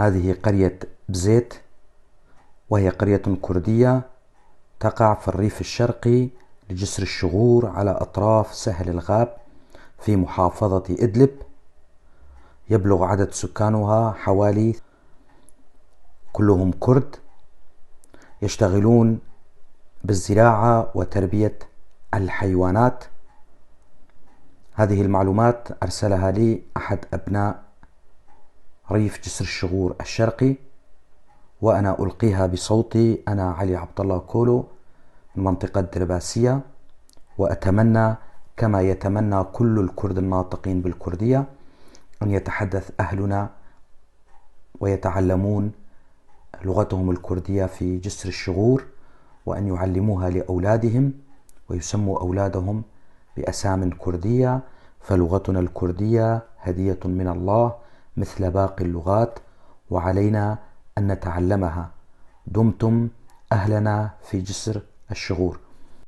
هذه قرية بزيت، وهي قرية كردية تقع في الريف الشرقي لجسر الشغور على أطراف سهل الغاب في محافظة إدلب. يبلغ عدد سكانها حوالي كلهم كرد، يشتغلون بالزراعة وتربية الحيوانات. هذه المعلومات أرسلها لي أحد أبناء ريف جسر الشغور الشرقي، وأنا ألقيها بصوتي. أنا علي عبد الله كولو من منطقة درباسية، وأتمنى كما يتمنى كل الكرد الناطقين بالكردية أن يتحدث أهلنا ويتعلمون لغتهم الكردية في جسر الشغور، وأن يعلموها لأولادهم ويسموا أولادهم بأسام كردية، فلغتنا الكردية هدية من الله مثل باقي اللغات، وعلينا أن نتعلمها. دمتم أهلنا في جسر الشغور.